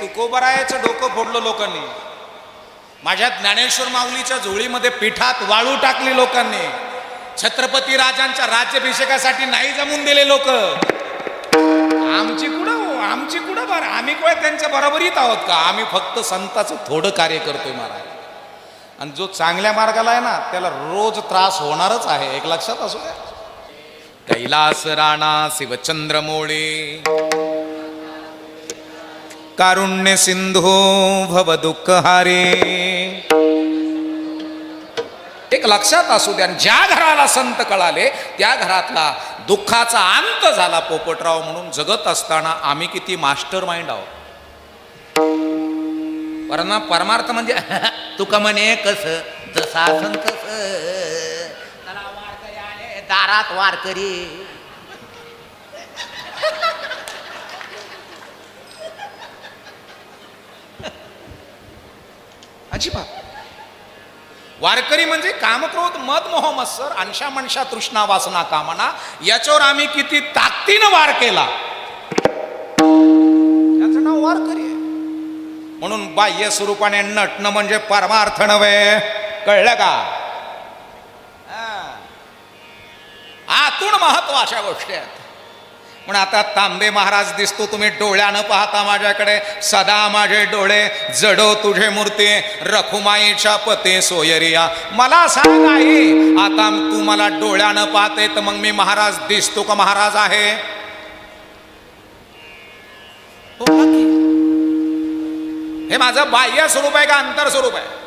तुकोबरायाचं डोकं फोडलं लोकांनी. माझ्या ज्ञानेश्वर माऊलीच्या झोळीमध्ये पिठात वाळू टाकली लोकांनी. छत्रपती राजांच्या राज्याभिषेकासाठी नाही जमून दिले लोक. आमची कुठं बरं, आम्ही काय त्यांच्या बरोबरीत आहोत का? आम्ही फक्त संताचं थोडं कार्य करतोय महाराज. आणि जो चांगल्या मार्गाला आहे ना त्याला रोज त्रास होणारच आहे, एक लक्षात असू द्या. कैलास राणा शिवचंद्र मोळे, कारुण्य सिंधू भव दुःखहारे. एक लक्षात असू द्या, ज्या घराला संत कळाले त्या घरातला दुःखाचा अंत झाला. पोपटराव म्हणून जगत असताना आम्ही किती मास्टर माइंड आहोत. परमार्थ म्हणजे तुका म्हणे कस जसा असन तस, वारकरी आले दारात वारकरी. अजिबात. वारकरी म्हणजे कामक्रोध मद मोह मत्सर अंशा मनशा तृष्णा वासना कामना, याच्यावर आम्ही किती ताकदीनं वार केला, याचं नाव वारकरी आहे. म्हणून बाह्य स्वरूपाने नटणं म्हणजे परमार्थ नव्हे, कळलं का? आतून महत्व अशा गोष्टी आहेत. म्हणून आता तांबे महाराज दिसतो तुम्ही डोळ्यानं पाहता माझ्याकडे. सदा माझे डोळे जडो तुझे मूर्ती, रखुमाईच्या पते सोयरिया. मला सांग आई, आता तू मला डोळ्यानं पाहते तर मग मी महाराज दिसतो का महाराज आहे? हे माझं बाह्य स्वरूप आहे का अंतर स्वरूप आहे?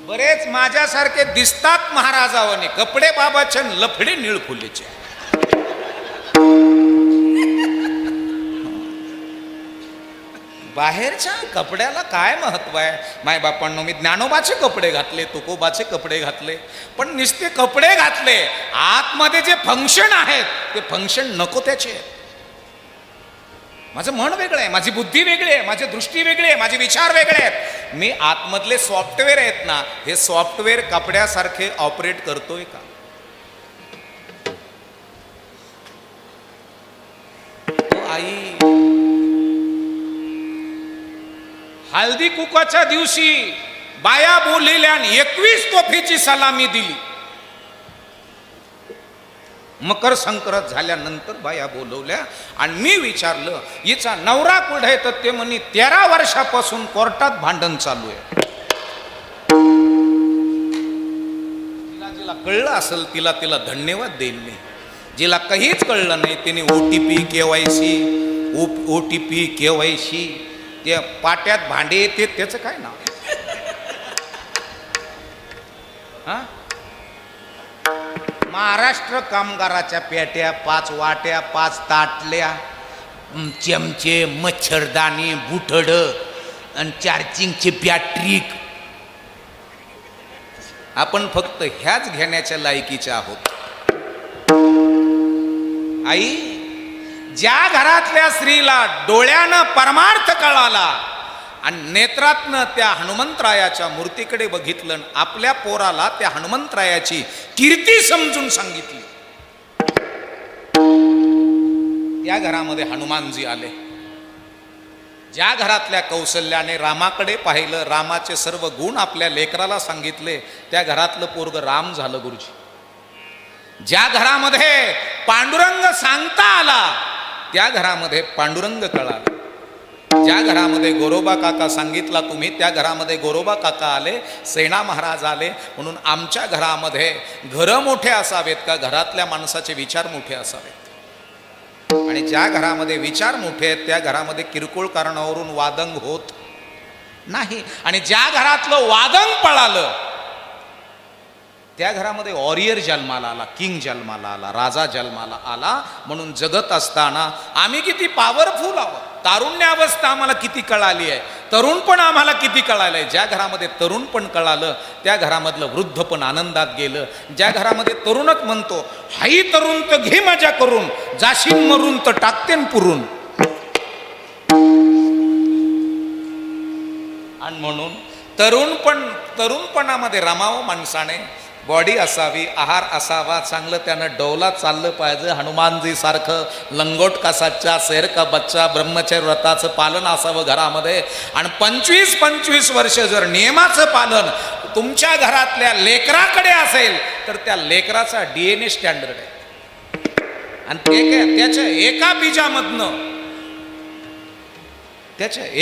बरेच माझ्यासारखे दिसतात महाराजावने, कपडे बाबाचे लफडे निळफुलीचे. बाहेरच्या कपड्याला काय महत्व आहे? मायबापांनो, मी ज्ञानोबाचे कपडे घातले, तुकोबाचे कपडे घातले, पण नुसते कपडे घातले, आतमध्ये जे फंक्शन आहेत ते फंक्शन नको त्याचे. माझं मन वेगळं आहे, माझी बुद्धी वेगळी आहे, माझी दृष्टी वेगळी आहे, माझे विचार वेगळे आहेत. मी आतमधले सॉफ्टवेअर आहेत ना, हे सॉफ्टवेअर कपड्यासारखे ऑपरेट करतोय का? आई हळदी कुकाच्या दिवशी बाया बोललेल्या 21 तोफीची सलामी दिली. मकर संक्रांत झाल्यानंतर बाया बोलवल्या आणि मी विचारलं हिचा नवरा कुठे? तर ते म्हणे 13 वर्षापासून कोर्टात भांडण चालू आहे. जिला कळलं असेल तिला धन्यवाद देईल मी. जिला काहीच कळलं नाही तिने ओटीपी केवायसी त्या पाट्यात भांडे येते, त्याचं काय नाव? हा, महाराष्ट्र कामगाराच्या पेट्या, 5 वाट्या, 5 ताटल्या, चमचे, मच्छरदाणी, बुटड आणि चार्जिंगचे बॅटरी. आपण फक्त ह्याच घेण्याच्या लायकीचे आहोत. आई, ज्या घरातल्या स्त्रीला डोळ्यानं परमार्थ कळाला आणि नेत्रातनं त्या हनुमंतरायाच्या मूर्तीकडे बघितलं, आपल्या पोराला त्या हनुमंतरायाची कीर्ती समजून सांगितली, त्या घरामध्ये हनुमानजी आले. ज्या घरातल्या कौशल्याने रामाकडे पाहिलं, रामाचे सर्व गुण आपल्या लेकराला सांगितले, त्या घरातलं पोरग राम झालं गुरुजी. ज्या घरामध्ये पांडुरंग सांगता आला त्या घरामध्ये पांडुरंग कळाला. ज्या घरामध्ये गोरोबा काका सांगितला तुम्ही, त्या घरामध्ये गोरोबा काका आले, सेना महाराज आले. म्हणून आमच्या घरामध्ये घरं मोठे असावेत का? घरातल्या माणसाचे विचार मोठे असावेत. आणि ज्या घरामध्ये विचार मोठे आहेत त्या घरामध्ये किरकोळ कारणावरून वादंग होत नाही. आणि ज्या घरातलं वादंग पळालं त्या घरामध्ये वॉरियर जन्माला आला, किंग जन्माला आला, राजा जन्माला आला. म्हणून जगत असताना आम्ही किती पॉवरफुल आहोत. तारुण्यावस्था आम्हाला किती कळाली आहे, तरुण पण आम्हाला किती कळालं आहे. ज्या घरामध्ये तरुण पण कळालं त्या घरामधलं वृद्ध पण आनंदात गेलं. ज्या घरामध्ये तरुणच म्हणतो हाई तरुण तर घे मजा करून, जाशील मरून तर टाकतेन पुरून. आणि म्हणून तरुणपणामध्ये रमावं माणसाने. बॉडी असावी, आहार असावा, चांगलं त्यानं डौला चाललं पाहिजे. हनुमानजी सारखं लंगोट का सच्चा, शेर का बच्चा, ब्रह्मचर्य व्रताचं पालन असावं घरामध्ये. आणि 25-25 वर्ष जर नियमाचं पालन तुमच्या घरातल्या लेकराकडे असेल तर त्या लेकराचा DNA स्टँडर्ड आहे. आणि त्याच्या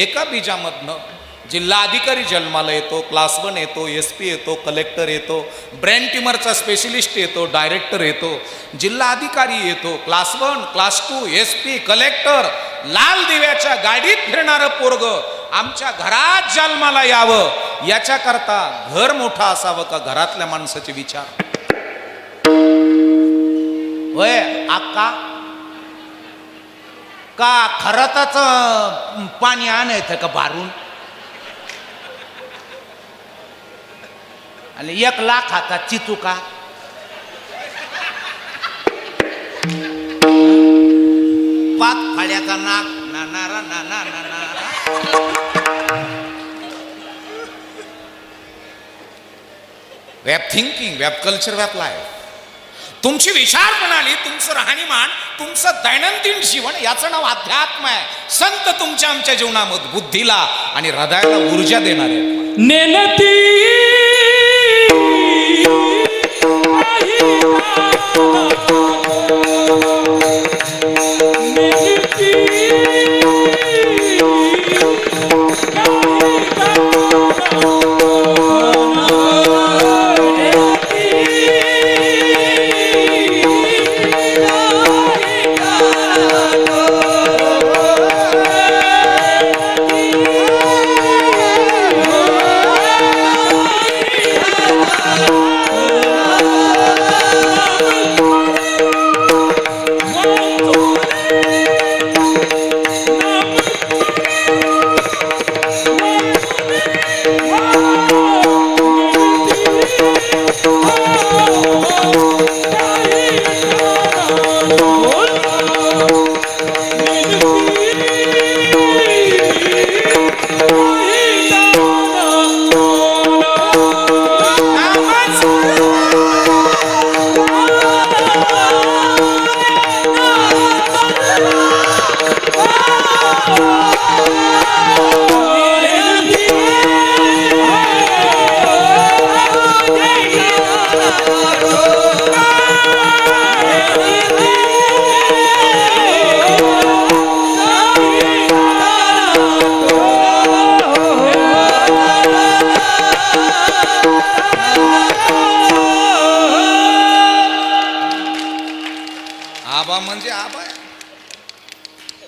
एका बीजामधनं जिल्हाधिकारी जन्माला येतो, क्लास 1 येतो, SP येतो, कलेक्टर येतो, ब्रेन ट्युमरचा स्पेशलिस्ट येतो, डायरेक्टर येतो, जिल्हाधिकारी येतो, क्लास 1, क्लास 2, SP, कलेक्टर. लाल दिव्याच्या गाडीत फिरणारं पोरग आमच्या घरात जन्माला यावं याच्याकरता घर मोठं असावं का घरातल्या माणसाचे विचार. होय अक्का का खरंच पाणी आणायचं का बारून. आणि 1 लाखाचा चिचुका. पाच फाड्याचा नाक नानारा नाना नानारा. Web thinking, web culture, web life. तुमची विचार प्रणाली, तुमचं राहणीमान, तुमचं दैनंदिन जीवन याचं नाव अध्यात्म आहे. संत तुमच्या आमच्या जीवनामध्ये बुद्धीला आणि हृदयाला ऊर्जा देणारे नेनती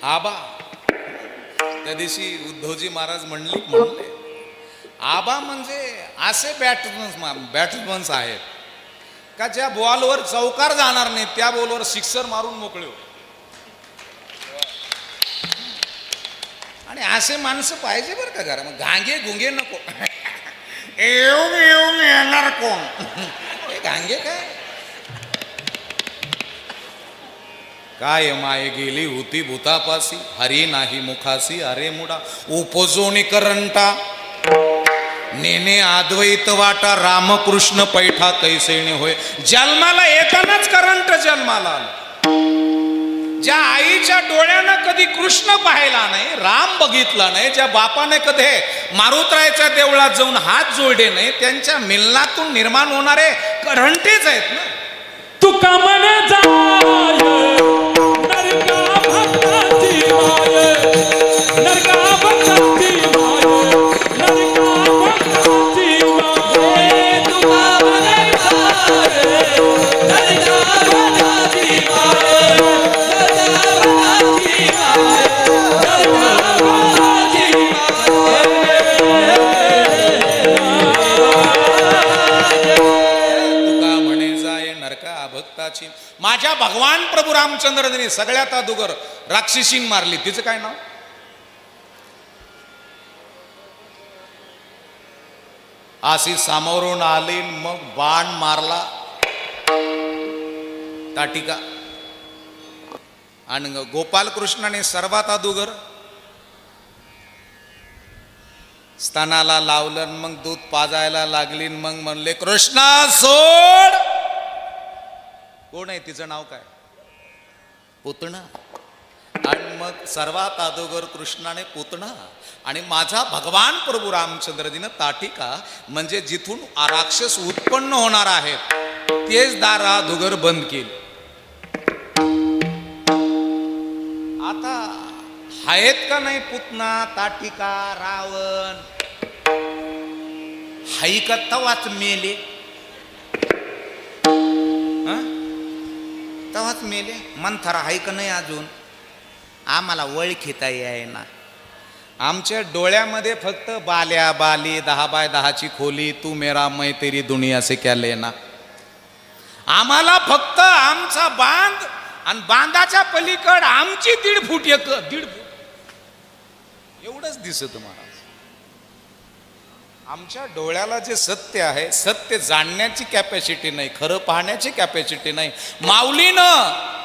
आबा. त्या दिवशी उद्धवजी महाराज म्हणले आबा म्हणजे असे बॅट्समन्स आहेत का ज्या बॉलवर चौकार जाणार नाही त्या बॉलवर सिक्सर मारून मोकळे हो. आणि असे माणसं पाहिजे बरं का घरा. मग घांगे गुंगे नको. येऊन येणार कोण. हे घांगे काय माय गेली होती भूतापासी, हरी नाही मुखासी अरे मुडा. उपजोनी करंटा नेने अद्वैत वाटा, रामकृष्ण पैठा कैसेने होय. जन्माला येतानाच करंट जन्माला आला. ज्या आईच्या डोळ्यानं कधी कृष्ण पाहिला नाही, राम बघितला नाही, ज्या बापाने कधी मारुतरायच्या देवळात जाऊन हात जोडले नाही, त्यांच्या मिलनातून निर्माण होणारे करंटेच आहेत ना. तुका म्हणे जाय नरका भक्ताची माय, नरका भक्ताची माय, नरका भक्ताची माय. तुका म्हणे जाय नरका भक्ताची माय, नरका भक्ताची माय, नरका भक्ताची भक्ताची. माझ्या भगवान प्रभू रामचंद्राने सगळ्यात अगोदर राक्षसीन मारली. तिचं काय नाव. अशी सामोरून आली, मग बाण मारला ताटिका. आणि गोपाल कृष्णाने सर्वात अगोदर स्तनाला लावलं आणि मग दूध पाजायला लागली आणि मग म्हणले कृष्णा सोड. कोण आहे तिचं नाव काय? पुतना. आणि मग सर्वात अगोदर कृष्णाने पुतना आणि माझा भगवान प्रभू रामचंद्रजीनं ताटिका म्हणजे जिथून राक्षस उत्पन्न होणार आहेत तेच दार अगोदर बंद केली. आता आहेत का नाही पुतना, ताटिका, रावण? हाई का तवाच मेले, तवाच मेले. मंथरा हाय का नाही अजून? आम्हाला ओळखीता येईना. आमच्या डोळ्यामध्ये फक्त बाल्या बाली 10x10ची खोली, तू मेरा मैं तेरी दुनिया से क्या लेना. आम्हाला फक्त आमचा बांध आणि बांधाच्या पलीकड आमची 1.5 फूट 1.5 फूट एवढंच दिसत महाराज. आमच्या डोळ्याला जे सत्य आहे, सत्य जाणण्याची कॅपॅसिटी नाही, खरं पाहण्याची कॅपॅसिटी नाही. माऊलीनं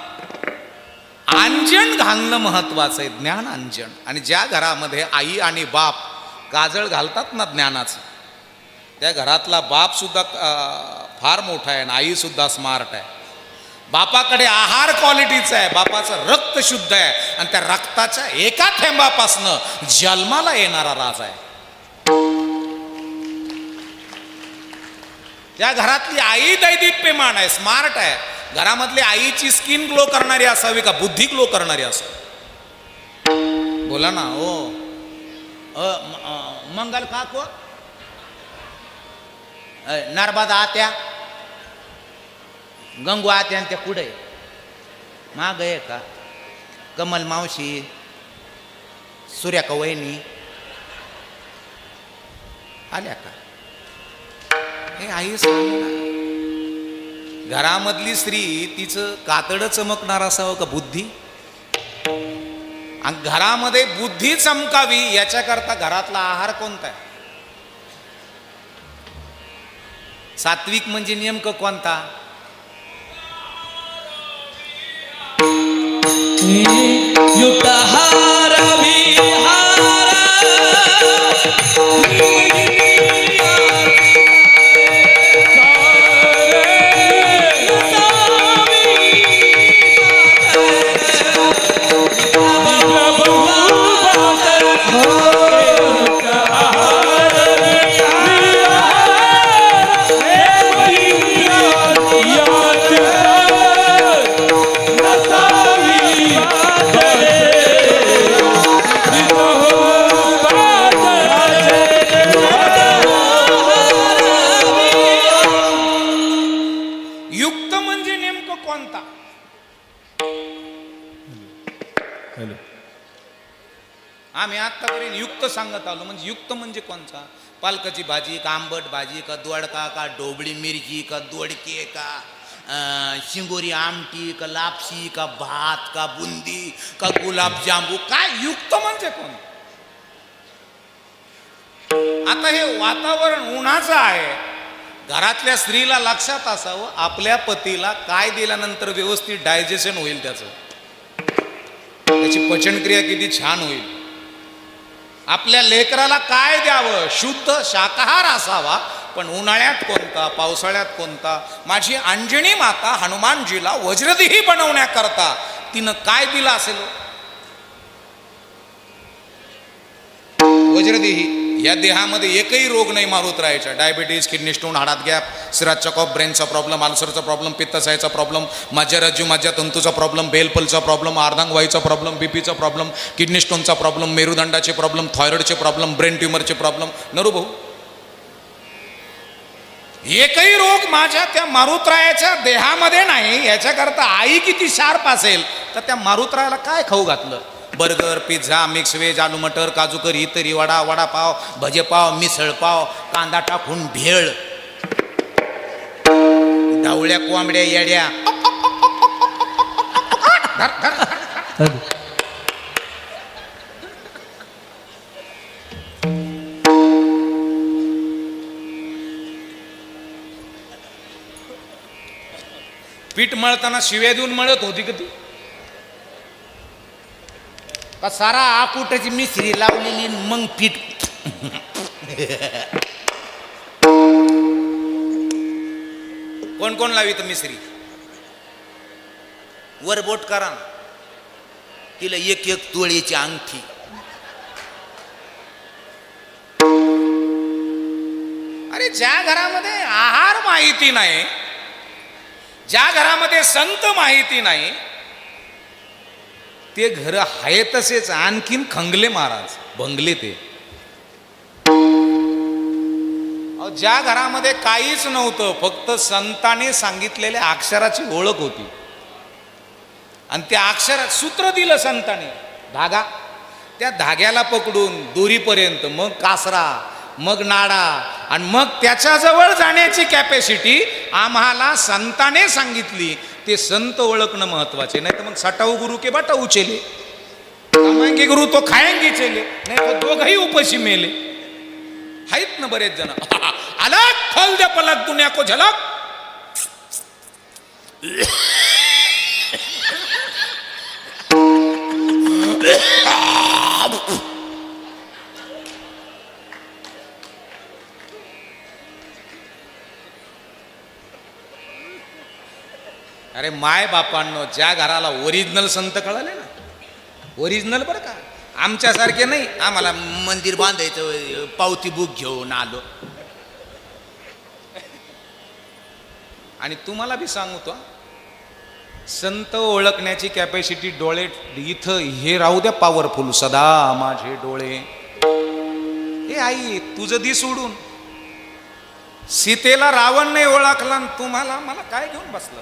अंजन घालणं महत्वाचं आहे, ज्ञान अंजन. आणि ज्या घरामध्ये आई आणि बाप काजळ घालतात ना ज्ञानाचं, त्या घरातला बाप सुद्धा फार मोठा आहे आणि आई सुद्धा स्मार्ट आहे. बापाकडे आहार क्वालिटीचा आहे, बापाचं रक्त शुद्ध आहे आणि त्या रक्ताच्या एका थेंबापासनं जन्माला येणारा राज आहे. त्या घरातली आई दैदिप्यमान आहे, स्मार्ट आहे. घरामधली आईची स्किन ग्लो करणारी असावी का बुद्धी ग्लो करणारी असावी? बोला ना हो. मंगल काको, नर्मदा आत्या, गंगू आत्या आणि त्या पुढे माग आहे का कमल मावशी, सूर्याका वहिनी आल्या का? हे आई सांग. घरामधली स्त्री तिचं कातडं चमकणार असावं का बुद्धी? आणि घरामध्ये बुद्धी चमकावी याच्याकरता घरातला आहार कोणता आहे? सात्विक म्हणजे नेमकं कोणता? युक्तहार विहार आम्ही आतापर्यंत युक्त सांगत आलो. म्हणजे युक्त म्हणजे कोणता? पालकाची भाजी का आंबट भाजी का दोडका का ढोबळी मिरची का दोडके का शिंगोरी आमटी का लापशी का भात का बुंदी का गुलाबजांबू, काय युक्त म्हणजे कोण? आता हे वातावरण उन्हाचं आहे. घरातल्या स्त्रीला लक्षात असावं आपल्या पतीला काय दिल्यानंतर व्यवस्थित डायजेशन होईल, त्याची पचनक्रिया किती छान होईल. आपल्या लेकराला काय द्यावं? शुद्ध शाकाहार असावा. पण उन्हाळ्यात कोणता, पावसाळ्यात कोणता? माझी अंजनी माता हनुमानजीला वज्रदेही बनवण्याकरता तिनं काय दिलं असेल? वज्रदेही. या देहामध्ये एकही रोग नाही मारुतरायाचा. डायबिटीज, किडनी स्टोन, हाडात गॅप, सिरात चॉकअप, ब्रेनचा प्रॉब्लेम, अल्सरचा प्रॉब्लेम, पित्तसायचा प्रॉब्लेम, मज्जारज्जू मज्जातंतूचा प्रॉब्लेम, बेलपलचा प्रॉब्लेम, अर्धांगवायूचा प्रॉब्लेम, बीपीचा प्रॉब्लेम, किडनी स्टोनचा प्रॉब्लेम, मेरुदंडाचे प्रॉब्लेम, थायरॉइडचे प्रॉब्लेम, ब्रेन ट्युमरचे प्रॉब्लेम. नरू भाऊ, एकही रोग माझ्या त्या मारुतरायाच्या देहामध्ये नाही. याच्याकरता आई किती शार्प असेल तर त्या मारुतरायाला काय खाऊ घातलं? बर्गर, पिझ्झा, मिक्स व्हेज, आलू मटर, काजू करी, तरी वडा, वडापाव, भजेपाव, मिसळपाव, कांदा टाकून भेळ, ढवळ्या कोंबड्या येड्या. पीठ मळताना शिव्या देऊन मळत होती का ती? का सारा आकुटाची मिश्री लावलेली मग पीठ कोण कोण लावित मिसरी? वर बोट करा ना. तिला एक एक तोळीची अंगठी. अरे ज्या घरामध्ये आहार माहिती नाही, ज्या घरामध्ये संत माहिती नाही, ते घर आहे तसेच आणखीन खंगले महाराज, भंगले ते. ज्या घरामध्ये काहीच नव्हतं, फक्त संतांनी सांगितलेल्या अक्षराची ओळख होती, आणि त्या अक्षरात सूत्र दिलं संतांनी, धागा, त्या धाग्याला पकडून दोरीपर्यंत, मग कासरा, मग नाडा, आणि मग त्याच्याजवळ जाण्याची कॅपॅसिटी आम्हाला संताने सांगितली. ते संत ओळखणं महत्वाचे. नाही तर मग सटाऊ गुरु के बटाऊ चेले, कमाएंगे गुरु तो खाएंगे चेले, नाही तर दोघही उपाशी मेले. आहेत ना बरेच जण. अलग खोल दे पलक दुनिया को झलक. अरे माय बापांनो, ज्या घराला ओरिजिनल संत कळाले ना, ओरिजिनल बरं का, आमच्यासारखे नाही. आम्हाला मंदिर बांधायचं, पावती बुक घेऊन आलो. आणि तुम्हाला बी सांगतो, संत ओळखण्याची कॅपॅसिटी डोळे इथं हे राहू द्या पॉवरफुल, सदा माझे डोळे. हे आई तुझं दी सोडून सीतेला रावण नाही ओळखला, तुम्हाला मला काय घेऊन बसलं?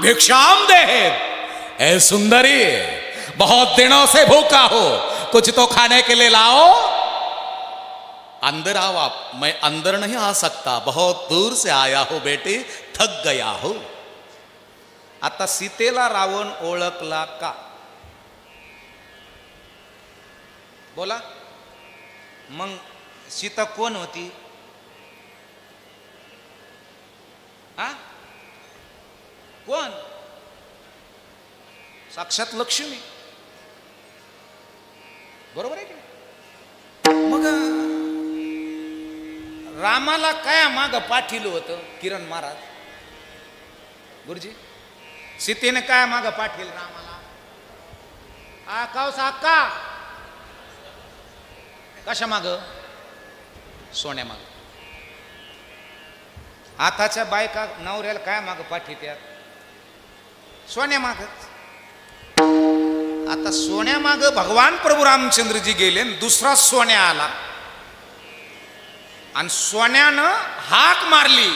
भिक्षाम दे ए सुंदरी, बहुत दिनों से भूखा हो, कुछ तो खाने के लिए लाओ. अंदर आओ आप. मैं अंदर नहीं आ सकता, बहुत दूर से आया हो बेटे, थक गया हो. आता सीतेला रावण ओळखला का? बोला. मग सीता कोण होती? हा, कोण? साक्षात लक्ष्मी. बरोबर आहे की? मग रामाला काय माग पाठीलं होतं किरण महाराज? गुरुजी, सीतेने काय माग पाठील रामाला? अक्का कशा माग? सोन्या माग. आताच्या बायका नवऱ्याला काय माग पाठीत्यात? सोन्या माग. आता सोन्या माग भगवान प्रभू रामचंद्रजी गेले, दुसरा सोन्या आला, आणि सोन्यानं हाक मारली,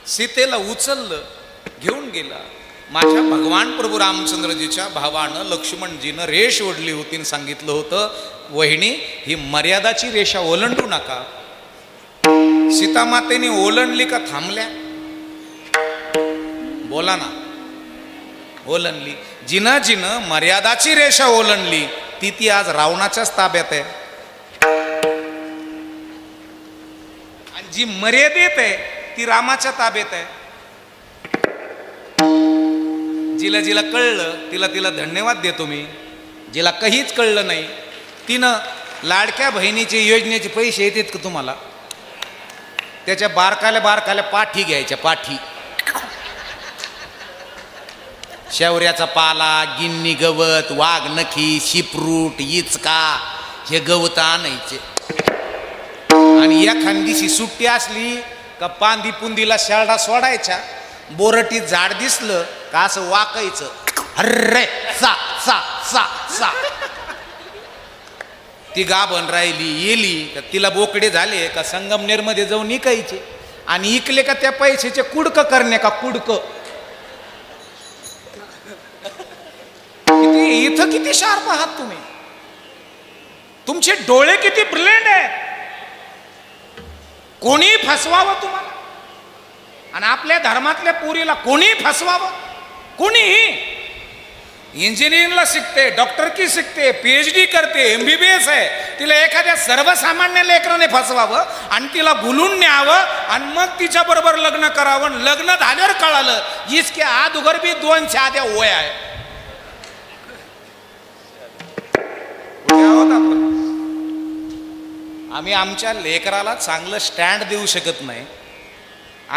सीतेला उचललं, घेऊन गेला. माझ्या भगवान प्रभू रामचंद्रजीच्या भावानं लक्ष्मणजीनं रेष ओढली होती आणि सांगितलं होतं, वहिनी ही मर्यादाची रेषा ओलांडू नका. सीतामातेने ओलांडली का थांबल्या? बोला ना. ओलांडली. जिनं जिनं मर्यादाची रेषा ओलांडली ती आज रावणाच्याच ताब्यात आहे, आणि जी मर्यादेत आहे ती रामाच्या ताब्यात आहे. जिला जिला कळलं तिला तिला धन्यवाद देतो मी. जिला काहीच कळलं नाही तिनं लाडक्या बहिणीचे योजनेचे पैसे येतात का तुम्हाला? त्याच्या बारकाल्या बारकाल्या पाठी घ्यायच्या, पाठी. शेवऱ्याचा पाला, गिन्नी गवत, वाघ नखी, शिपरूट, इचका, हे गवत आणायचे, आणि एखादी सुट्टी असली का पांदी पुंदीला शेरडा सोडायच्या. बोरटीत झाड दिसलं का असं वाकायचं, अरे सा सा सा सा. ती गाभण राहिली येली का तिला बोकडे झाले का संगमनेर मध्ये जाऊन इकायचे, आणि इकले का त्या पैशाचे कुडक करणे का कुडक. किती इथं किती शार्प आहात तुम्ही, तुमचे डोळे किती ब्रिलियंट आहेत. कोणी फसवावं तुम्हाला, आणि आपल्या धर्मातल्या पोरीला कोणी फसवावं, कोणीही. इंजिनिअरिंगला शिकते, डॉक्टर की शिकते, PhD करते, MBBS आहे, तिला एखाद्या सर्वसामान्य लेकराने फसवावं आणि तिला भुलून न्यावं, आणि मग तिच्या बरोबर लग्न करावं. लग्न झाल्यावर कळालं इसके अगोदर बी 2 शाद्या वय आहे. कुठे आहोत आपण? आम्ही आमच्या लेकराला चांगलं स्टँड देऊ शकत नाही,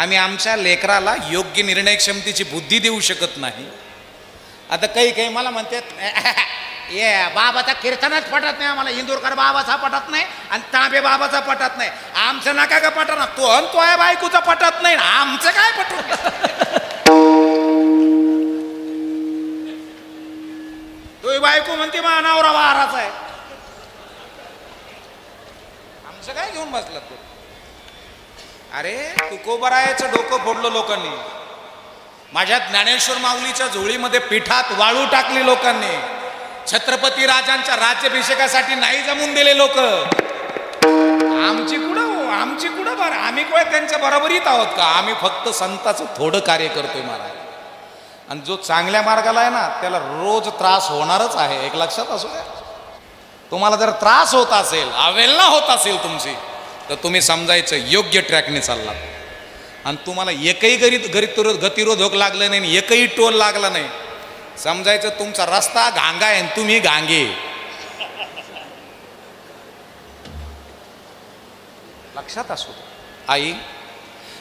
आम्ही आमच्या लेकराला योग्य निर्णय क्षमतेची बुद्धी देऊ शकत नाही. आता काही मला म्हणतात ये बाबाचा कीर्तनच पटत नाही आम्हाला, इंदूरकर बाबाचा पटत नाही आणि तांबे बाबाचा पटत नाही. आमचं नका का पटत ना, तो आणि तो बायकोचा पटत नाही, आमचं काय पटत. तो बायको म्हणते मा नवरा बाराचा आहे, आमचं काय घेऊन बसला तू. अरे तुकोबरायाचं डोकं फोडलं लोकांनी, माझ्या ज्ञानेश्वर माऊलीच्या झोळीमध्ये पिठात वाळू टाकली लोकांनी, छत्रपती राजांच्या राज्याभिषेकासाठी नाही जमून दिले लोक. आमची कुठं बरं, आम्ही काय त्यांच्या बरोबरीत आहोत का? आम्ही फक्त संताचं थोडं कार्य करतोय महाराज. आणि जो चांगल्या मार्गाला आहे ना त्याला रोज त्रास होणारच आहे, एक लक्षात असू द्या. तुम्हाला जर त्रास होत असेल, अवेलना होत असेल तुमची, तर तुम्ही समजायचं योग्य ट्रॅकने चाललात. आणि तुम्हाला एकही गतिरोधक लागलं नाही, एकही टोल लागला नाही, समजायचं तुमचा रस्ता घांगा आहे आणि तुम्ही घांगे. लक्षात असू दे. आई,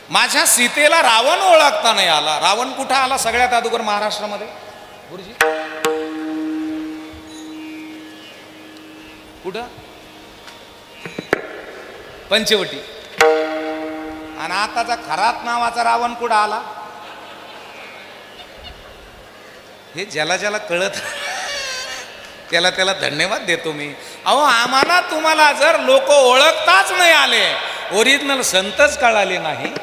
माझ्या सीतेला रावण ओळखता नाही आला. रावण कुठं आला सगळ्यात अगोदर महाराष्ट्रामध्ये? गुरुजी कुठं? पंचवटी. आणि आताचा खरात नावाचा रावण कुठं आला? हे ज्याला ज्याला कळत त्याला धन्यवाद देतो मी. अहो आम्हाला तुम्हाला जर लोक ओळखताच नाही आले, ओरिजिनल संतच कळाले नाही,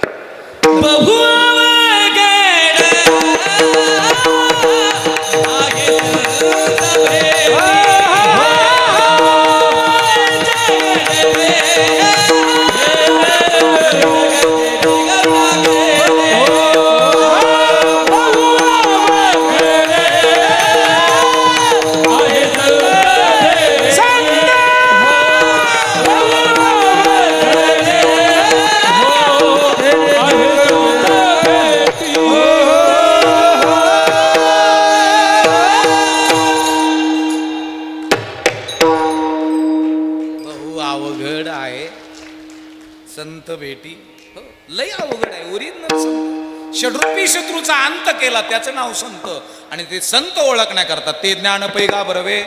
संत भेटी हो, लय अवघड आहे. ओरिजिनल संत षड्रूपी शत्रूचा अंत केला, त्याचं नाव संत. आणि ते संत ओळखण्याकरता ते ज्ञान पैगा बरवे,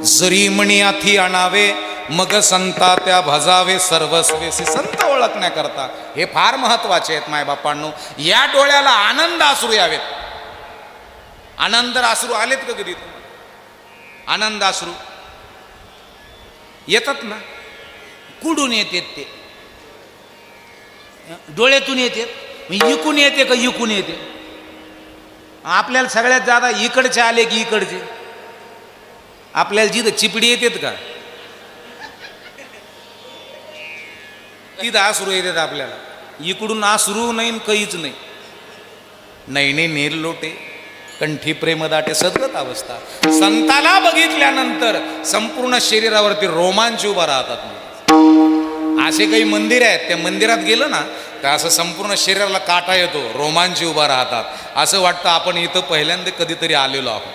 जरी मणी आथी आणावे, मग संता त्या भजावे सर्वस्वेसी. संत ओळखण्याकरता हे फार महत्वाचे आहेत मायबापांनो. या डोळ्याला आनंद अश्रू यावेत. आनंद अश्रू आलेत का कधी? आनंद अश्रू येतात ना, कुडून येतात ते? डोळ्यातून येतात. इकून येते का इकून येते? आपल्याला सगळ्यात जादा इकडचे आले की इकडचे? आपल्याला जिथं चिपडी येतात का तिथं आसरू येतात आपल्याला. इकडून आसरू नाही, काहीच नाही. नैने निर्लोटे, कंठी प्रेमदाटे, सद्गत अवस्था. संताला बघितल्यानंतर संपूर्ण शरीरावरती रोमांच उभा राहतात. असे काही मंदिर आहेत, त्या मंदिरात गेलं ना तर असं संपूर्ण शरीराला काटा येतो, रोमांच उभा राहतात. असं वाटतं आपण इथं पहिल्यांदा कधीतरी आलेलो आहोत.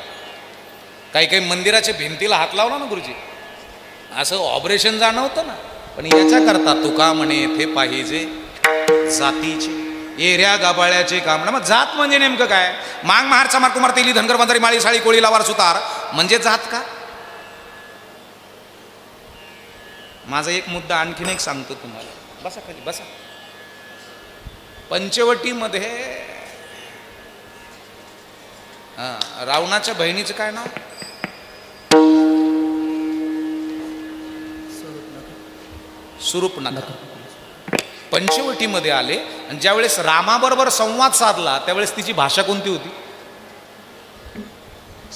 काही काही मंदिराच्या भिंतीला हात लावला ना गुरुजी, असं ऑपरेशन जाणवतं ना. पण याच्याकरता तुका म्हणे ते पाहिजे जातीचे, एऱ्या गाबाळ्याचे काम. मग जात म्हणजे नेमकं काय? मांग महार चमार कुमार तेली धनगर बंधारी माळी साळी कोळी लावार सुतार म्हणजे जात का? माझा एक मुद्दा आणखीन एक सांगतो तुम्हाला. बसा खाली बसा. पंचवटीमध्ये रावणाच्या बहिणीचं काय नाव? सुरूपनखा. पंचवटीमध्ये आले आणि ज्यावेळेस रामाबरोबर संवाद साधला त्यावेळेस तिची भाषा कोणती होती?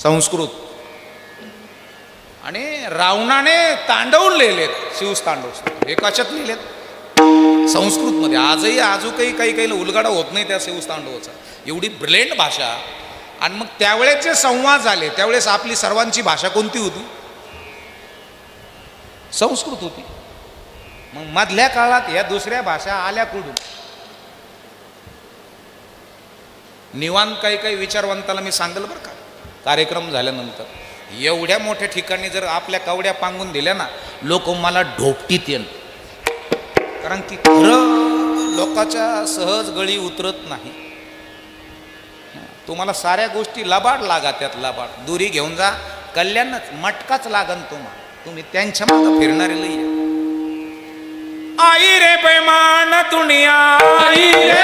संस्कृत. आणि रावणाने तांडव लिहिलेत, शिवतांडव हे कशात लिहिलेत? संस्कृतमध्ये. आजही काही उलगडा होत नाही त्या शिवतांडवाचा. एवढी ब्रिलियंट भाषा. आणि मग त्यावेळेस जे संवाद झाले त्यावेळेस आपली सर्वांची भाषा कोणती होती? संस्कृत होती. मग मधल्या काळात या दुसऱ्या भाषा आल्या कुठून? निवांत काही विचारवंताला मी सांगेल बरं का कार्यक्रम झाल्यानंतर. एवढ्या मोठ्या ठिकाणी जर आपल्या कवड्या पांगून दिल्या ना, लोक मला ढोपटीत येण, कारण की खरं लोकांच्या सहज गळी उतरत नाही. तुम्हाला साऱ्या गोष्टी लबाड लागा, त्यात लबाड दुरी घेऊन जा, कल्याणच मटकाच लागन तुम्हाला. तुम्ही त्यांच्या मागं फिरणारे लई आहे. आई रे बेमान दुनिया, आई रे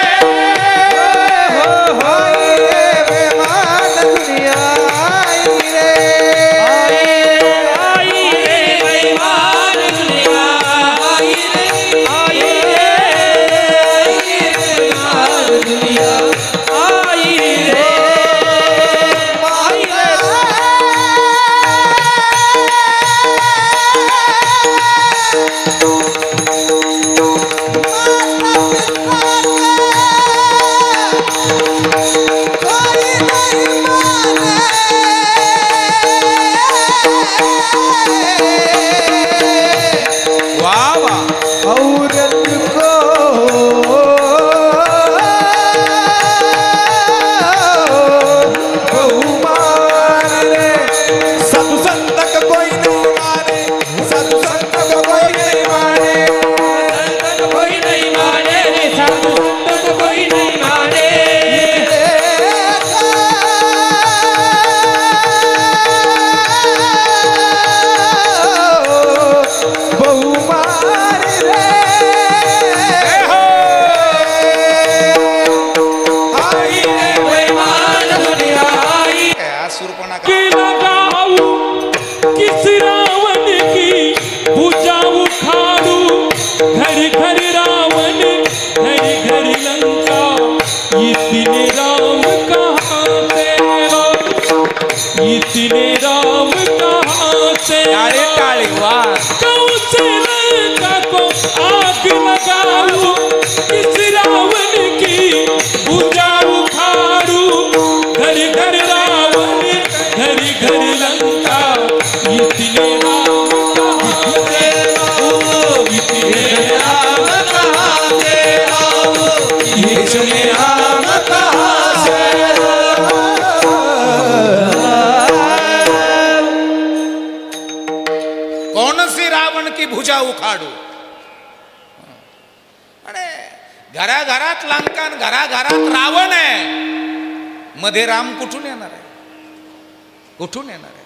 इतने राम कहाँ से कौशल्या को आग लगाऊं, किस रावण की भुजा उखाड़ूं, घर घर रावण घर घर लंका, इतने राम कहाँ से आऊं, इतने राम कहाँ से आऊं, इतने राम कहाँ से की भुजा उखाडू. अरे घराघरात लंका, घराघरात रावण आहे, मध्ये राम कुठून येणार आहे? कुठून येणार आहे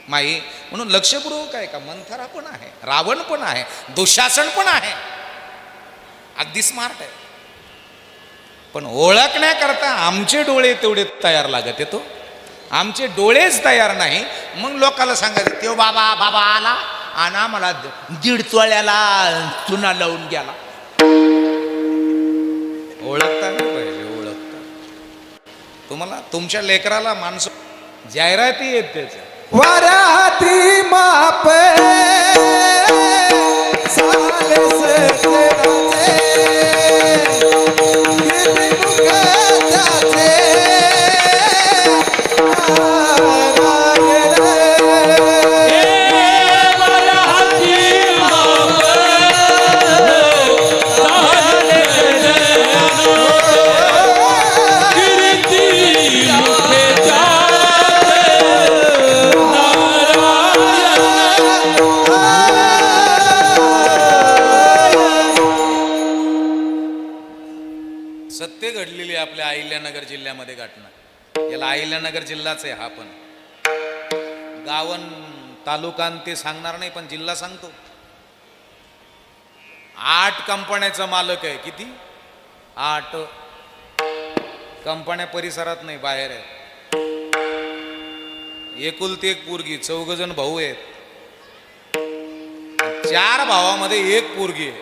माई? म्हणून लक्षपूर्वक आहे का, मंथरा पण आहे, रावण पण आहे, दुःशासन पण आहे, अगदी स्मार्ट आहे. पण ओळखण्याकरता आमचे डोळे तेवढे तयार लागत येतो, आमचे डोळेच तयार नाही. मग लोकांना सांगायचं त्यो बाबा बाबा आला आणि मला 1.5 तोळ्याला चुना लावून गेला. ओळखता नाही पाहिजे, ओळखता. तुम्हाला तुमच्या लेकराला माणसं जाहिराती येत त्याच्या वराती माप सत्य घडलेली आपल्या अहिल्यानगर जिल्ह्यामध्ये घटना. याला अहिल्यानगर जिल्हाच आहे हा, पण गावन तालुका ते सांगणार नाही, पण जिल्हा सांगतो. 8 कंपन्याचा मालक आहे. किती? 8 कंपन्या परिसरात नाही, बाहेर आहे. एकुलती एक पोरगी, 4 जण भाऊ आहेत. 4 भावामध्ये 1 पोरगी आहे.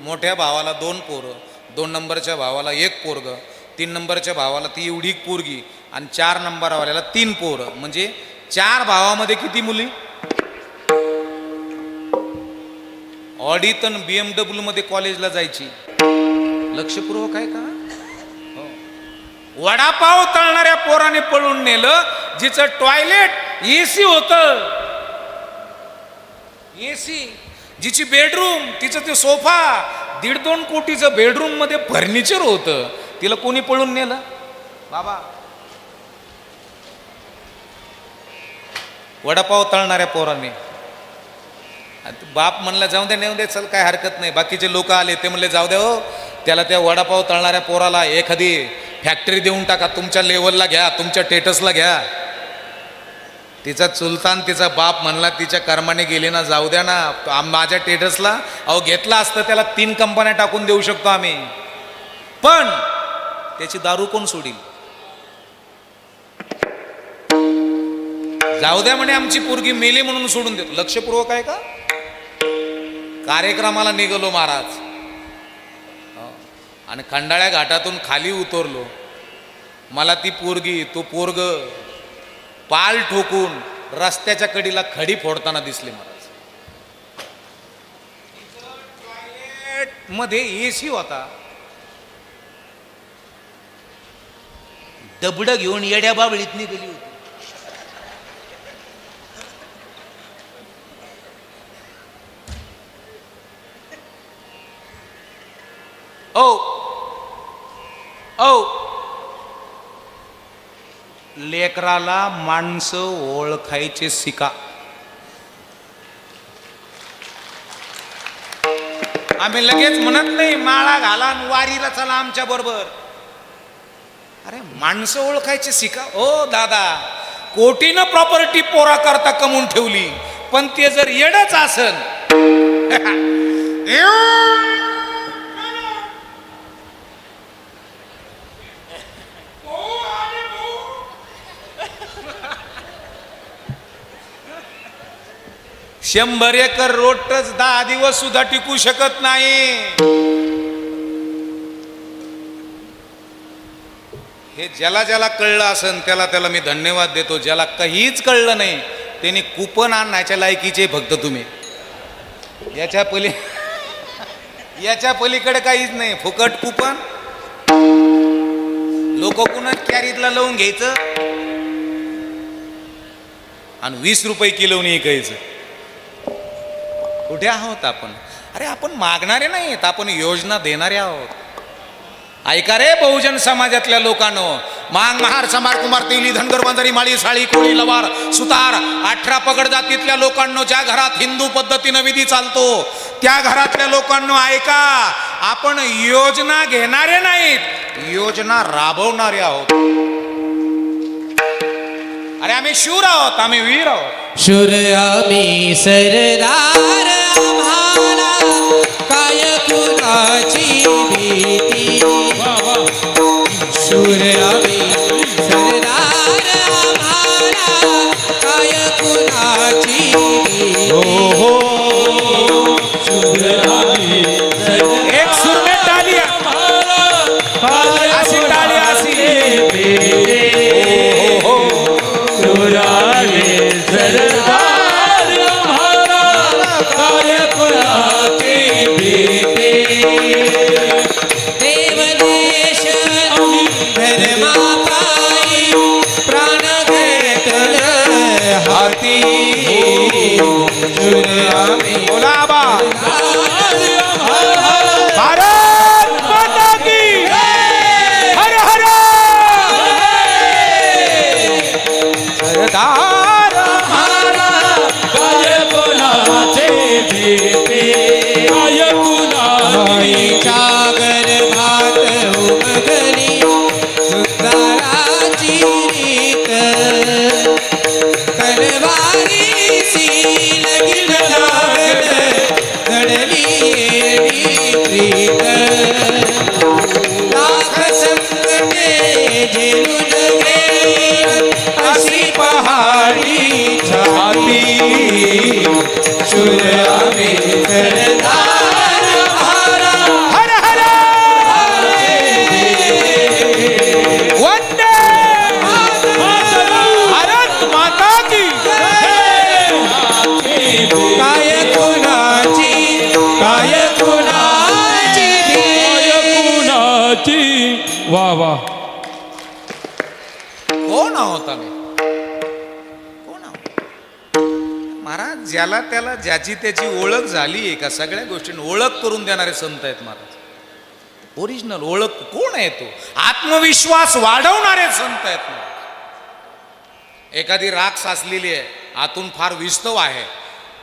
मोठ्या भावाला 2 पोरं, 2 नंबरच्या भावाला 1 पोरग, 3 नंबरच्या भावाला ती एवढी पोरगी, आणि 4 नंबरवाल्याला 3 पोरं. म्हणजे 4 भावामध्ये किती मुली? ऑडितन BMW मध्ये कॉलेजला जायची. लक्षपूर्वक आहे का? हो. वडापाव तळणाऱ्या पोराने पळून नेलं, जिचं टॉयलेट एसी होतं, एसी, जिची बेडरूम, तिचं ते सोफा 1.5-2 कोटीचं बेडरूम मध्ये फर्निचर होतं, तिला कोणी पळून नेलं? बाबा वडापाव तळणाऱ्या पोरांनी. बाप म्हणला जाऊ दे नेऊ दे चल काय हरकत नाही. बाकीचे लोक आले ते म्हणले जाऊ दे हो, त्याला त्या वडापाव तळणाऱ्या पोराला एखादी फॅक्टरी देऊन टाका, तुमच्या लेवलला घ्या, तुमच्या टेटसला घ्या. तिचा चुलतान तिचा बाप म्हणला तिच्या कर्माने गेली ना, जाऊ द्या ना माझ्या टेटसला. अहो घेतला असतं त्याला 3 कंपन्या टाकून देऊ शकतो आम्ही, पण त्याची दारू कोण सोडील. जाऊ द्या म्हणे आमची पोरगी मेली म्हणून सोडून देतो. लक्षपूर्वक आहे का. कार्यक्रमाला निघालो महाराज आणि खंडाळ्या घाटातून खाली उतरलो. मला ती पोरगी तो पोरग पाल ठोकून रस्त्याच्या कडीला खडी फोडताना दिसले महाराज. टॉयलेट मध्ये एसी होता. डबड घेऊन येड्या बाबळीत निघाली होती. ओ ओ लेकराला माणसं ओळखायचे शिका. आम्ही लगेच म्हणत नाही माळा घाला आणि वारीला चला आमच्या बरोबर. अरे माणसं ओळखायचे शिका. ओ दादा, कोटीनं प्रॉपर्टी पोरा करता कमवून ठेवली, पण ते जर येडच असन शंभर एकर रोटच 10 दिवस सुद्धा टिकू शकत नाही. हे ज्याला ज्याला कळलं असन त्याला त्याला मी धन्यवाद देतो. ज्याला काहीच कळलं नाही त्यांनी कुपन आणायच्या लायकीचे फक्त तुम्ही. याच्या पलीकडे काहीच नाही. फुकट कुपन लोक कुणाच कॅरीतला लावून घ्यायचं आणि 20 रुपये किलोनी ऐकायचं. कुठे आहोत आपण. अरे आपण मागणारे नाहीत, आपण योजना देणारे आहोत. ऐका रे बहुजन समाजातल्या लोकांनो, मांग महार समार कुमार तेली धनगर बंजारी माळी साळी कोळी लवार सुतार 18 पगड जातीतल्या लोकांनो, ज्या घरात हिंदू पद्धतीनं विधी चालतो त्या घरातल्या लोकांनो ऐका, आपण योजना घेणारे नाहीत, योजना राबवणारे आहोत. अरे आम्ही शूर आहोत, आम्ही वीर आहोत. शूर आम्ही सरदार, आम्हाला काय कुणाची भीती. शूर आम्ही सरदार, आम्हाला काय कुणाची भीती. शूर आम्ही एक सुर में तालियां, अशी ताली अशी. शूर आम्ही सरदार, आम्हाला काय कुणाची भीती. देवदेश धर्मापायी प्राण घेतल हाती. शूर आम्ही बोला आबा. भारत माता की हर हर. सरदार काय कुणाची भीती. काय कुणाची जागर भात उमगली सुताराची रीत. तलवारी सील गिरलागड घडली येडी प्रीत. लाख संकटे झेलून गेली अशी पहाडी छाती. शूर आम्ही सरदार, हर हर. वंदे भारत माता की. काय कुणाची, काय कुणाची कुणाची. वा वा. कोण आहोत आम्ही, कोण आहोत महाराज. ज्याला त्याला ज्याची त्याची ओळख झाली आहे का, सगळ्या गोष्टींनी ओळख करून देणारे संत आहेत महाराज. ओरिजिनल ओळख कोण आहे तो, आत्मविश्वास वाढवणारे संत आहेत महाराज. एखादी राख साचलेली आहे, आतून फार विस्तव आहे,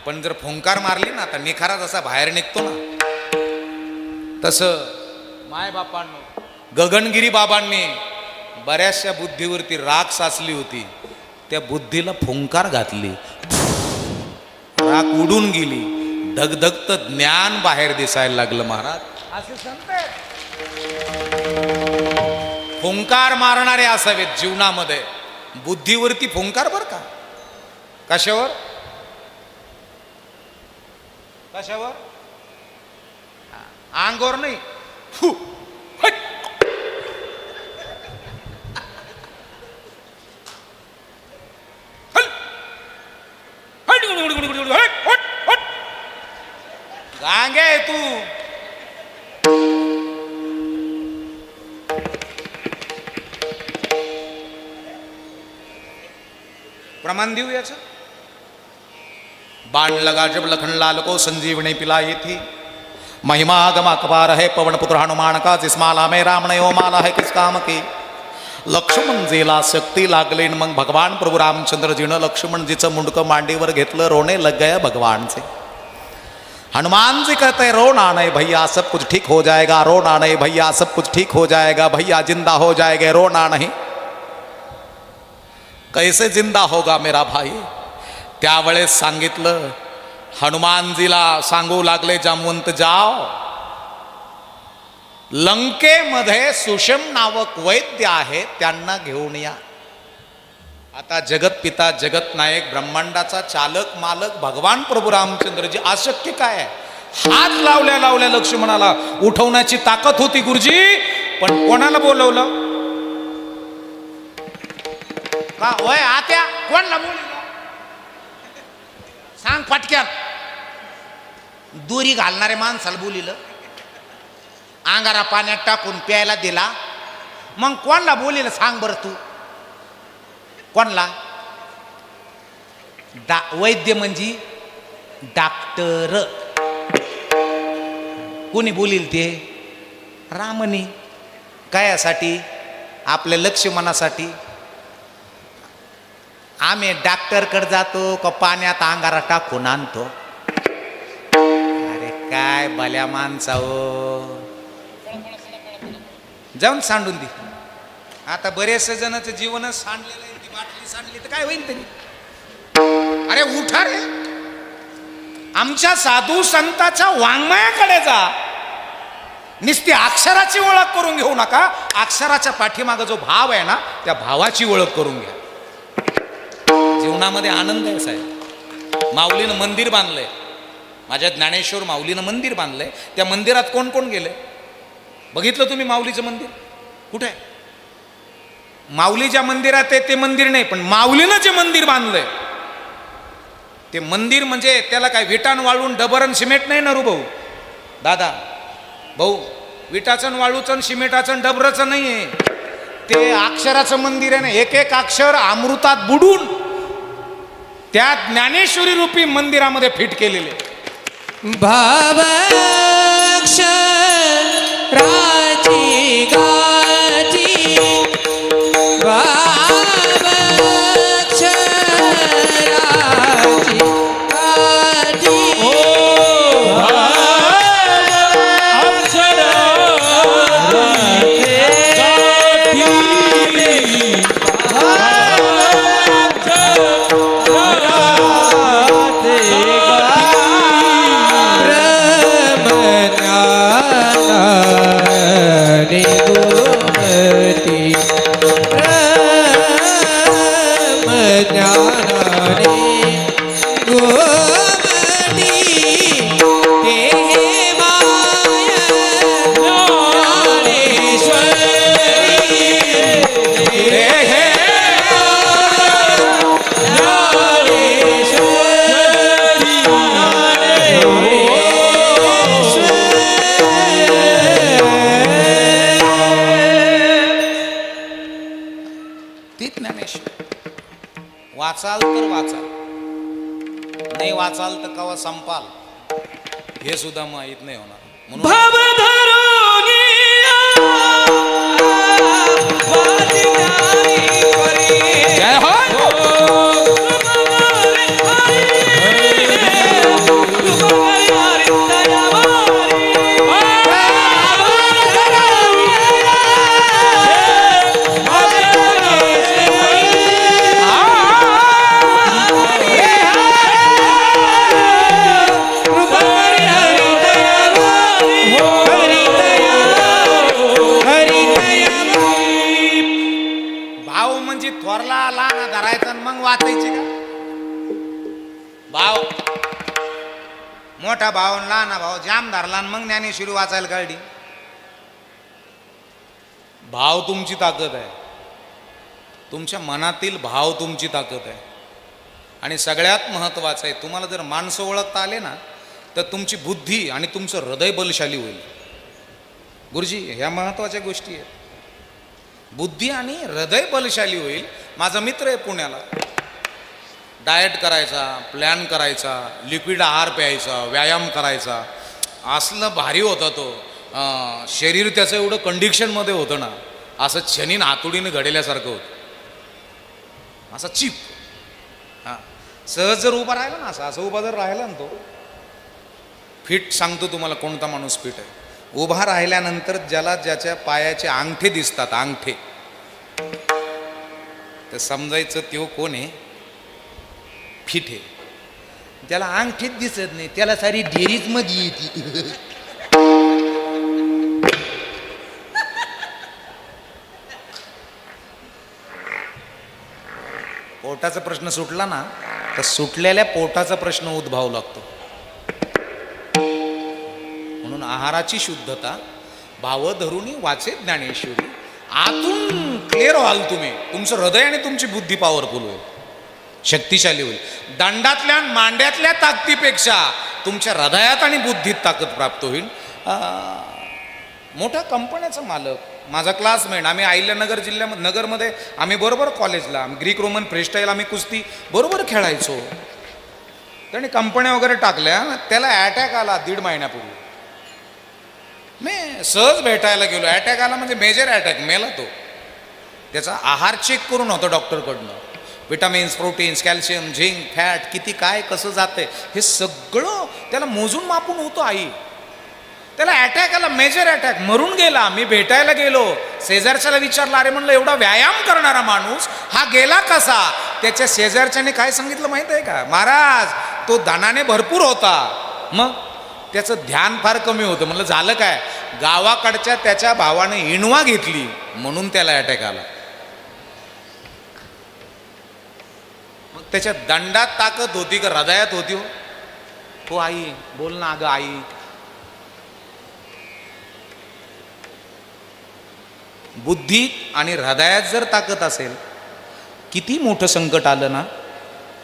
पण जर फुंकार मारली ना तर निखारा जसा बाहेर निघतो ना, तसं मायबापांनो गगनगिरी बाबांनी बऱ्याचशा बुद्धीवरती राख साचली होती, त्या बुद्धीला फुंकार घातली, राख उडून गेली, धगधगत ज्ञान बाहेर दिसायला लागलं. महाराज असे संत आहेत. फुंकार मारणारे असावेत जीवनामध्ये. बुद्धीवरती फुंकार बर का. कशावर कशावर? अंगावर नाही. फु, हट. हल. हट, हट, हट, हट, हट, हट. गांगे आहे तू. प्रमाण देऊ याचं. बाण लगा जब लखन लाल को संजीवनी पिलाई थी, महिमा गमा कपार है पवन पुत्र हनुमान का, जिस माला में राम ने वो माला है किस काम की. लक्ष्मण जीला शक्ती लागली, मग भगवान प्रभू रामचंद्र जीनं लक्ष्मण जीचं मुंडकं मांडीवर घेतलं, रोने लग गया भगवान से. हनुमान जी कहते रोना नहीं भैया सब कुछ ठीक हो जाएगा, रोना नहीं भैया सब कुछ ठीक हो जाएगा, भैया जिंदा हो जाएगा, रोना नहीं. कैसे जिंदा होगा मेरा भाई. त्यावेळेस सांगितलं, हनुमानजीला सांगू लागले जामवंत जाओ, लंकेमध्ये सुषम नावक वैद्य आहे, त्यांना घेऊन या. आता जगत पिता जगत नायक ब्रह्मांडाचा चालक मालक भगवान प्रभू रामचंद्रजी अशक्य काय आहे. हात लावल्या लावल्या लक्ष्मणाला उठवण्याची ताकद होती गुरुजी, पण कोणाला बोलवलं का? ओय आत्या कोणला बोलवलं सांग पटक्यात. दोरी घालणारे माणसाला बोलिलं, अंगारा पाण्यात टाकून प्यायला दिला, मग कोणला बोलिलं सांग बरं तू. कोणला? वैद्य म्हणजे डॉक्टर. कोणी बोलील ते? रामनी. कायासाठी? आपल्या लक्ष्मणासाठी. आम्ही डॉक्टरकडे जातो का पाण्यात अंगारा टाकून आणतो. अरे काय भल्या माणसा हो. जाऊन सांडून दे. आता बरेच जणांचं जीवनच सांडलेलं आहे. ती बाटली सांडली तर काय होईल तरी. अरे उठा रे. आमच्या साधू संतांच्या वाङ्मयाकडे जा. नुसती अक्षराची ओळख करून घेऊ नका, अक्षराच्या पाठीमागे जो भाव आहे ना, त्या भावाची ओळख करून घ्या. जीवनामध्ये आनंद आहे साहेब. माऊलीनं मंदिर बांधलंय, माझ्या ज्ञानेश्वर माऊलीनं मंदिर बांधलंय. त्या मंदिरात कोण कोण गेले बघितलं तुम्ही? माऊलीचं मंदिर कुठे आहे? माऊलीच्या मंदिरात आहे ते मंदिर नाही, पण माऊलीनं जे मंदिर बांधलंय ते मंदिर म्हणजे त्याला काय विटान वाळून डबरन सिमेंट नाही ना रू भाऊ. दादा भाऊ, विटाचं वाळूचं सिमेंटाचं डबरचं नाही आहे ते. अक्षराचं मंदिर आहे ना. एक एक अक्षर अमृतात बुडून त्या ज्ञानेश्वरी रूपी मंदिरामध्ये फिट केलेले. भावाक्षराची गाची, भावाक्षराची गाची. वाचाल तर वाचाल, नाही वाचाल तर कवा संपाल हे सुद्धा माहीत नाही होणार. म्हणून जय हो. भाव मोठा भाव आणि लहान भाव जाम धरला आणि मग ज्ञानेश्वरी वाचायला काढली. भाव तुमची ताकद आहे, तुमच्या मनातील भाव तुमची ताकद आहे. आणि सगळ्यात महत्त्वाचं आहे, तुम्हाला जर माणसं ओळखता आले ना तर तुमची बुद्धी आणि तुमचं हृदय बलशाली होईल. गुरुजी ह्या महत्त्वाच्या गोष्टी आहेत. बुद्धी आणि हृदय बलशाली होईल. माझा मित्र आहे पुण्याला, डाएट करायचा, प्लॅन करायचा, लिक्विड आहार प्यायचा, व्यायाम करायचा, असलं भारी होता तो. शरीर त्याचं एवढं कंडिशनमध्ये होतं ना, असं शनीन हातोडीनं घडेल्यासारखं होतं, असं चिप. हां सहज जर उभा राहिला ना, असं उभा जर राहिला ना तो फिट, सांगतो तुम्हाला कोणता माणूस फिट आहे. उभा राहिल्यानंतर ज्याला ज्याच्या पायाचे अंगठे दिसतात, अंगठे, तर समजायचं त्यो कोण आहे, फिट आहे. त्याला अंगठीच दिसत नाही, त्याला सारी डेरीज मध्ये येते. पोटाचा प्रश्न सुटला ना तर सुटलेल्या पोटाचा प्रश्न उद्भवावा लागतो. म्हणून आहाराची शुद्धता, भाव धरुनी वाचे ज्ञानेश्वरी. आतून क्लिअर व्हाल तुम्ही, तुमचं हृदय आणि तुमची बुद्धी पॉवरफुल होईल, शक्तिशाली होईल. दंडातल्या मांड्यातल्या ताकदीपेक्षा तुमच्या हृदयात आणि बुद्धीत ताकद प्राप्त होईल. मोठ्या कंपन्याचा मालक, माझा क्लासमेट, आम्ही अहिल्यानगर जिल्ह्यामध्ये, नगरमध्ये आम्ही बरोबर कॉलेजला, ग्रीक रोमन फ्रीस्टाईल आम्ही कुस्ती बरोबर खेळायचो. त्याने कंपन्या वगैरे टाकल्या, त्याला अटॅक आला 1.5 महिन्यापूर्वी. मी सहज भेटायला गेलो, अटॅक आला म्हणजे मेजर अटॅक, मेला तो. त्याचा आहार चेक करून होता डॉक्टरकडनं, vitamins, proteins, calcium, zinc, fat किती काय कसं जाते हे सगळं त्याला मोजून मापून होतं. आई त्याला अटॅक आला, मेजर अटॅक, मरून गेला. मी भेटायला गेलो, शेजारच्याला विचारलं, अरे म्हणलं एवढा व्यायाम करणारा माणूस हा गेला कसा? त्याच्या शेजारच्याने काय सांगितलं माहित आहे का, महाराज तो धनाने भरपूर होता, मग त्याचं ध्यान फार कमी होतं. म्हणलं झालं काय, गावाकडच्या त्याच्या भावाने इणवा घेतली म्हणून त्याला अटॅक आला. मग त्याच्या दंडात ताकद होती का हृदयात होती? हो आई बोल ना, अगं आई. बुद्धीत आणि हृदयात जर ताकद असेल, किती मोठं संकट आलं ना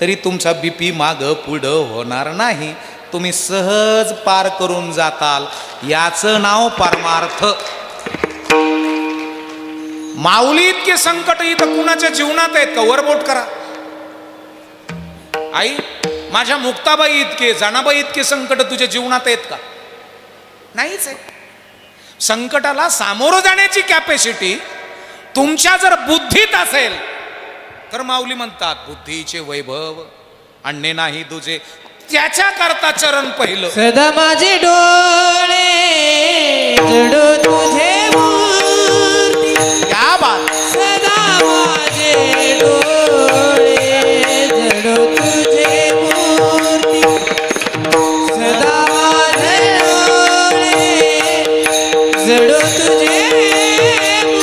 तरी तुमचा बीपी मागं पुढं होणार नाही, तुम्ही सहज पार करून जाताल. याचं नाव परमार्थ. माऊली इतके संकट इथं कुणाच्या जीवनात आहेत का? वरबोट करा. आई माझ्या मुक्ताबाई इतके, जनाबाई इतके संकट तुझ्या जीवनात आहेत का? नाहीच आहे. संकटाला सामोरं जाण्याची कॅपॅसिटी तुमच्या जर बुद्धीत असेल तर माऊली म्हणतात, बुद्धीचे वैभव आणणे नाही तुझे, त्याच्या करता चरण पहिलं. सदा माझे डोळे जडो तुझे मूर्ती. क्या बात. सदा माझे डोळे जडो तुझे मूर्ती. सदा माझे डोळे जडो तुझे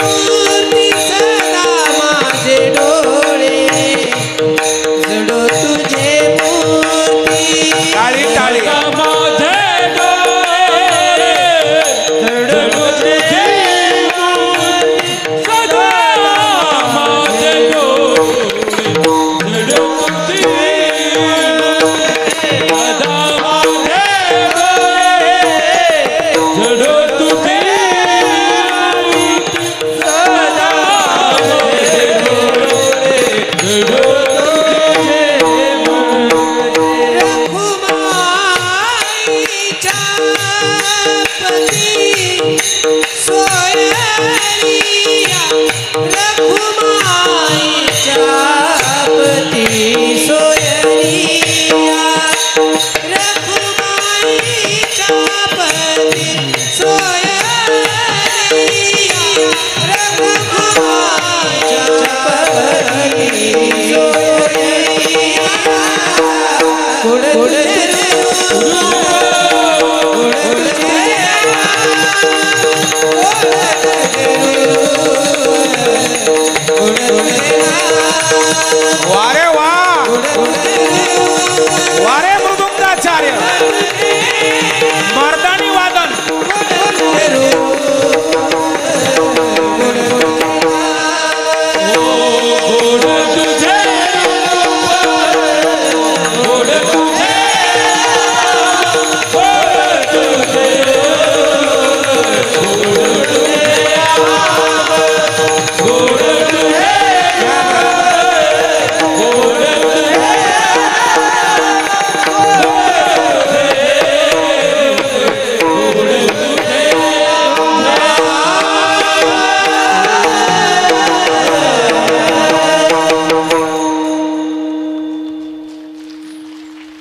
मूर्ती. सदा माझे डोळे जडो तुझे मूर्ती. टाळी टाळी. माझे डोळे जडो तुझे मूर्ती. सदा माझे डोळे जडो तुझे मूर्ती. सदा माझे डोळे जडो तुझे मूर्ती. सदा माझे डोळे जडो तुझे मूर्ती. रखुमाईच्या पती सोयरिया. रखुमाईच्या पती सोयरिया. रखुमाईच्या पती सोयरिया. रखुमाईच्या पती सोयरिया. वारे वा, वारे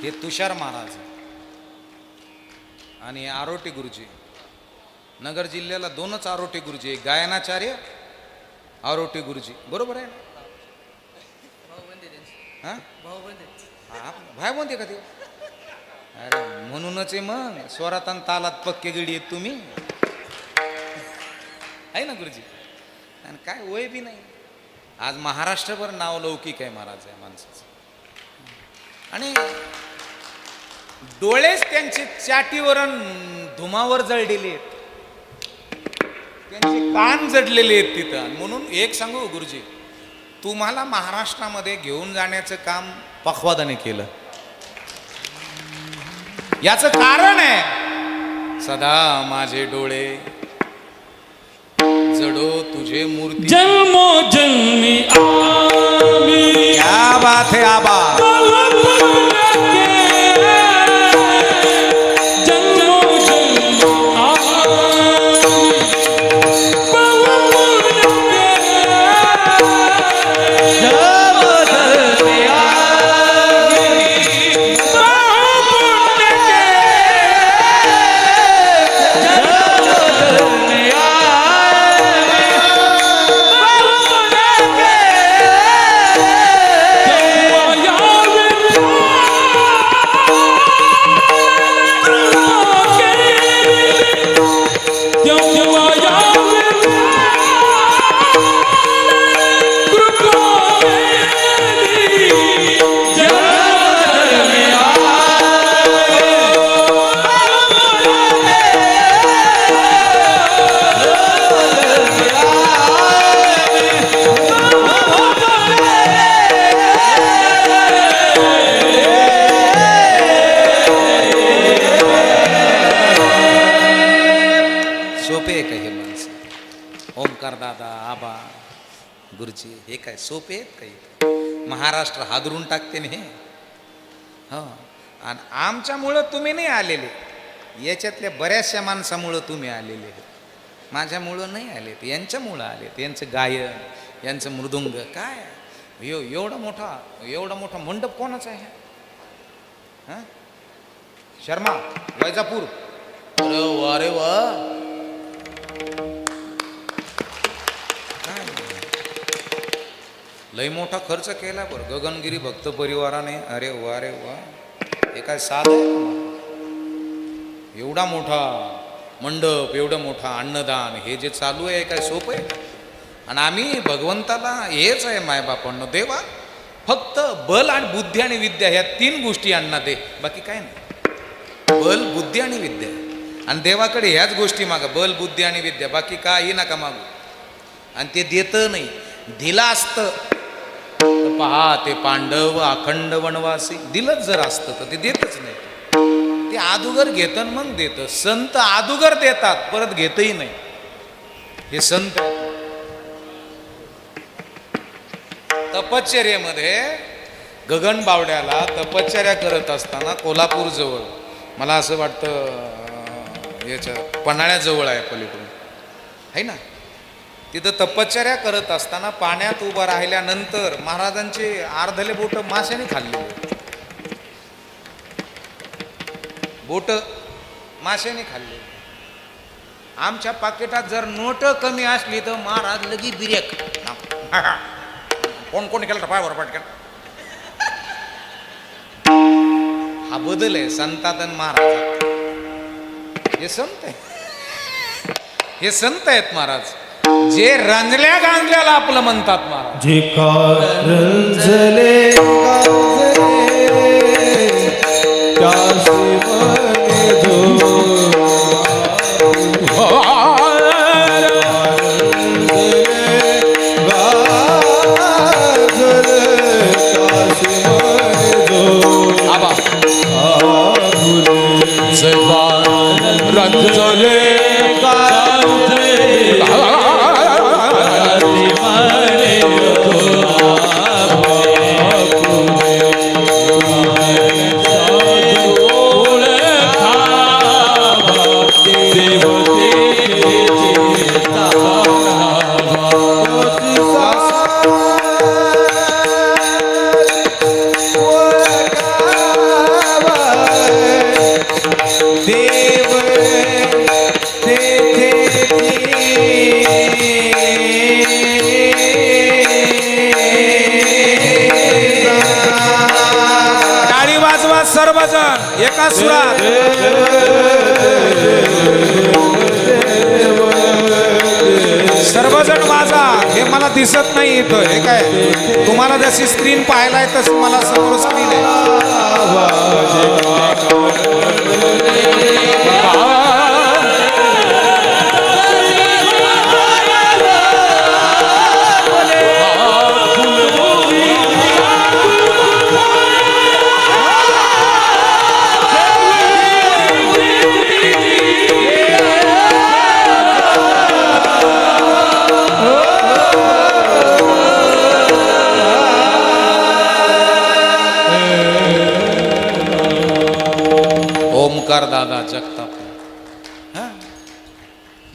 हे तुषार महाराज आणि आरोटी गुरुजी. नगर जिल्ह्याला 2च आरोटी गुरुजी, एक गायनाचार्य, आरोटी गुरुजी. बरोबर आहे ना? हा भाई म्हणते का ते? अरे म्हणूनच आहे मग, स्वरात आणि तालात पक्के गडी आहेत तुम्ही, आहे ना गुरुजी? आणि काय वय बी नाही. आज महाराष्ट्रभर नाव लौकिक आहे महाराज आहे माणसाचं. आणि डोळेच त्यांचे चाटीवर अन धुमावर जळलेले आहेत, त्यांचे कान जडलेले आहेत तिथं. आणि म्हणून एक सांगू गुरुजी, तुम्हाला महाराष्ट्रामध्ये घेऊन जाण्याचं काम पखवादाने केलं. याचं कारण आहे, सदा माझे डोळे जडो तुझे मूर्ती. जन्मोजन्मी आम्ही क्या बात है आबा. ओंकार दादा, आबा, गुरुजी, हे काय सोपे आहेत काही? महाराष्ट्र हादरून टाकते ना हे. हो, आणि आमच्यामुळं तुम्ही नाही आलेले, याच्यातल्या बऱ्याचशा माणसामुळं तुम्ही आलेले. माझ्यामुळं नाही आलेत, यांच्यामुळं आलेत. यांचं गायन, यांचं मृदुंग, काय एवढा मोठा मंडप कोणाचा आहे? हां, शर्मा, वैजापूर. अरे वा रे वा, लय मोठा खर्च केला बरं गगनगिरी भक्त परिवाराने. अरे वा रे वा, हे काय साधं आहे? एवढा मोठा मंडप, एवढं मोठा अन्नदान, हे जे चालू आहे काय सोपं आहे? आणि आम्ही भगवंताला हेच आहे मायबापांना, देवा फक्त बल आणि बुद्धी आणि विद्या, ह्या 3 गोष्टी अण्णा दे, बाकी काय नाही. बल, बुद्धी आणि विद्या. आणि देवाकडे ह्याच गोष्टी मागा, बल, बुद्धी आणि विद्या, बाकी काही नका मागू. आणि ते देतं नाही. दिला असतं तर पहा, ते पांडव अखंड वनवासी, दिलंच जर असतं तर ते देतच नाही. ते आदुगर घेतं मग देतं. संत आदुगर देतात, परत घेतही नाही. हे संत. तपश्चर्येमध्ये गगनबावड्याला तपश्चर्या करत असताना कोल्हापूर जवळ, मला असं वाटतं याच्या पन्हाळ्याजवळ आहे पलीकडून, आहे ना, तिथं तपश्चर्या करत असताना पाण्यात उभं राहिल्यानंतर महाराजांचे अर्धले बोट माशाने खाल्लेले. बोट माशाने खाल्ले. आमच्या पाकिटात जर नोट कमी असली तर महाराज लगी बिरेक. कोण कोण केलं पाय बरोबर पटकन. हा बदल आहे संतात आणि महाराजात. हे संत आहे, हे संत आहेत महाराज, जे रंजल्या गांजल्याला आपलं म्हणतात महाराज. जे कारंजले सर्वजण एका सुरात. सर्वजण वाजा. हे मला दिसत नाही इथं. हे काय तुम्हाला जशी स्क्रीन पाहायलाय तशी मला समोर स्क्रीन आहे. ओमकार दादा जगताप. हा?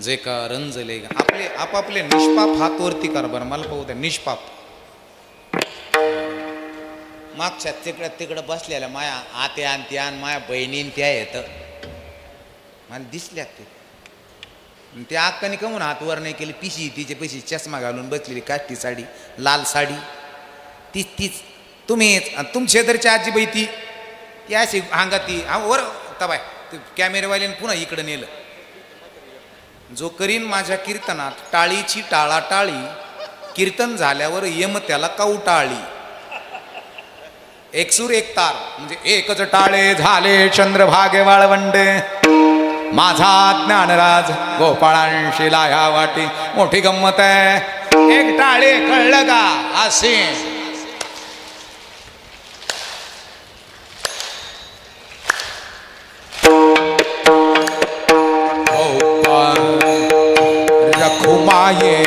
जे का रंजले आपले आपापले निष्पाप हात वरती कर बरं. मला पाहू द्या निष्पाप. मागच्या तिकडं बसलेल्या माया आत्या आणि त्या माया बहिणीन त्या येत मला दिसल्या ते त्या अक्काने कमून हात वर नाही केली. पिशी तिचे पैशी चष्मा घालून बसलेली काष्टी साडी लाल साडी तीच तुम्हीच. तुमच्या शेजारची आजीबाई ती अशी अंगाती वर तबाय कॅमेरेवाल्याने पुन्हा इकडं नेलं. जो करीन माझ्या कीर्तनात टाळीची टाळाटाळी कीर्तन झाल्यावर यम त्याला काउटाळी. एक सूर एक तार म्हणजे एकच टाळे झाले चंद्रभागे वाळवंडे. माझा ज्ञानराज गोपाळांशी लाया वाटी. मोठी गंमत आहे. एक टाळे कळलं का असे रखुमाये